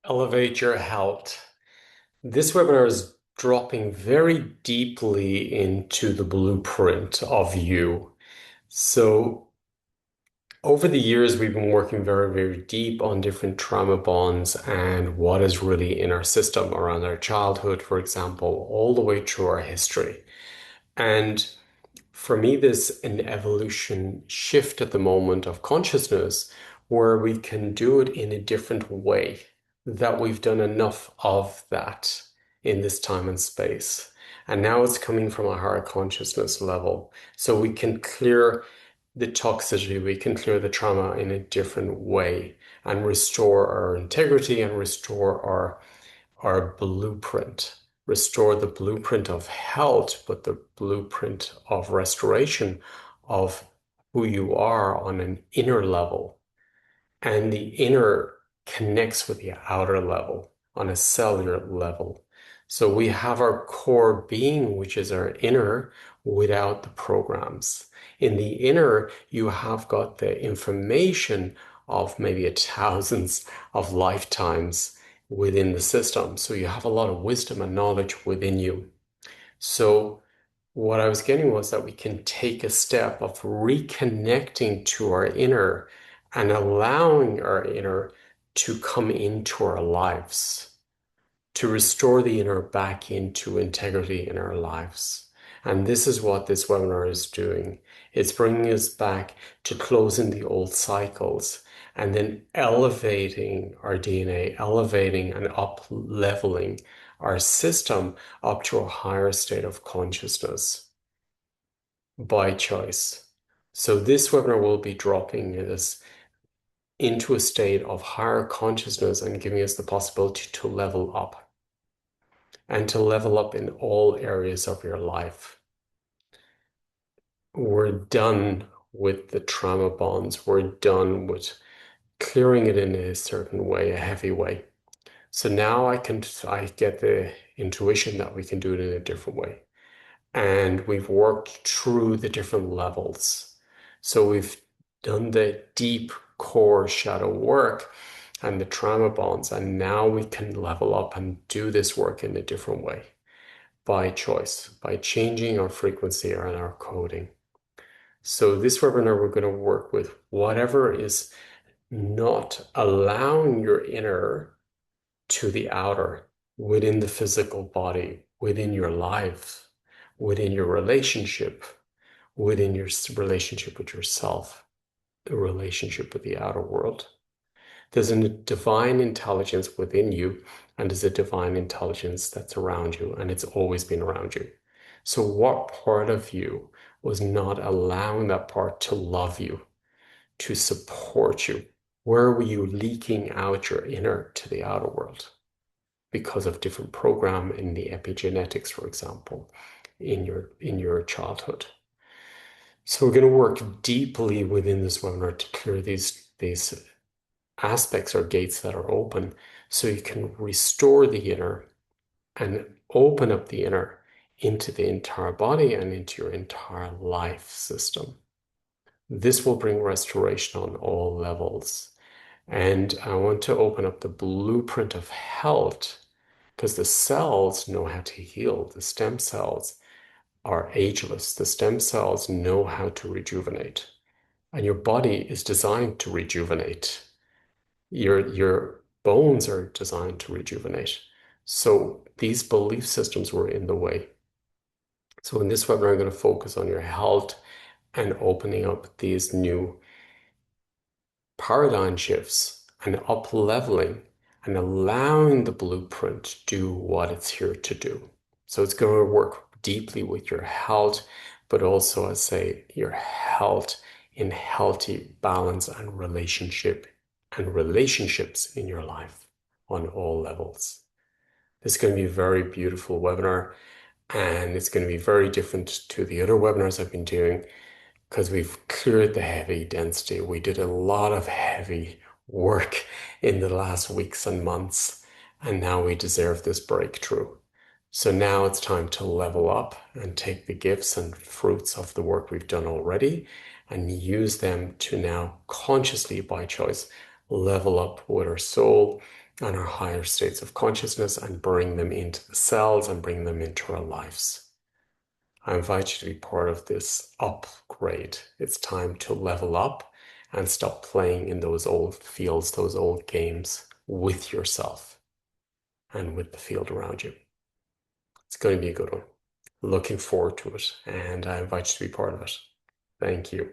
Elevate your health. This webinar is dropping very deeply into the blueprint of you. So, over the years, we've been working very, very deep on different trauma bonds and what is really in our system around our childhood, for example, all the way through our history. And for me, there's an evolution shift at the moment of consciousness where we can do it in a different way, that we've done enough of that in this time and space. And now it's coming from a higher consciousness level. So we can clear the toxicity, we can clear the trauma in a different way and restore our integrity and restore our blueprint. Restore the blueprint of health, but the blueprint of restoration of who you are on an inner level. And the inner connects with the outer level on a cellular level. So we have our core being, which is our inner, without the programs. In the inner, you have got the information of maybe thousands of lifetimes within the system. So you have a lot of wisdom and knowledge within you. So what I was getting was that we can take a step of reconnecting to our inner and allowing our inner to come into our lives, to restore the inner back into integrity in our lives. And this is what this webinar is doing. It's bringing us back to closing the old cycles and then elevating our DNA, elevating and up leveling our system up to a higher state of consciousness by choice. So this webinar will be dropping us into a state of higher consciousness and giving us the possibility to level up and to level up in all areas of your life. We're done with the trauma bonds. We're done with clearing it in a certain way, a heavy way. So now I get the intuition that we can do it in a different way. And we've worked through the different levels. So we've done the deep core shadow work and the trauma bonds, and now we can level up and do this work in a different way by choice, by changing our frequency and our coding. So this webinar, we're going to work with whatever is not allowing your inner to the outer within the physical body, within your life, within your relationship, within your relationship with yourself, the relationship with the outer world. There's a divine intelligence within you, and there's a divine intelligence that's around you, and it's always been around you. So, what part of you was not allowing that part to love you, to support you? Where were you leaking out your inner to the outer world because of different program in the epigenetics, for example, in your childhood? So we're going to work deeply within this webinar to clear these aspects or gates that are open so you can restore the inner and open up the inner into the entire body and into your entire life system. This will bring restoration on all levels. And I want to open up the blueprint of health because the cells know how to heal. The stem cells are ageless. The stem cells know how to rejuvenate. And your body is designed to rejuvenate. Your bones are designed to rejuvenate. So these belief systems were in the way. So in this webinar, I'm going to focus on your health and opening up these new paradigm shifts and up leveling and allowing the blueprint to do what it's here to do. So it's going to work deeply with your health, but also, I say, your health in healthy balance and relationships in your life on all levels. This is going to be a very beautiful webinar, and it's going to be very different to the other webinars I've been doing because we've cleared the heavy density. We did a lot of heavy work in the last weeks and months, and now we deserve this breakthrough. So now it's time to level up and take the gifts and fruits of the work we've done already and use them to now consciously, by choice, level up with our soul on our higher states of consciousness and bring them into the cells and bring them into our lives. I invite you to be part of this upgrade. It's time to level up and stop playing in those old fields, those old games with yourself and with the field around you. It's going to be a good one. Looking forward to it, and I invite you to be part of it. Thank you.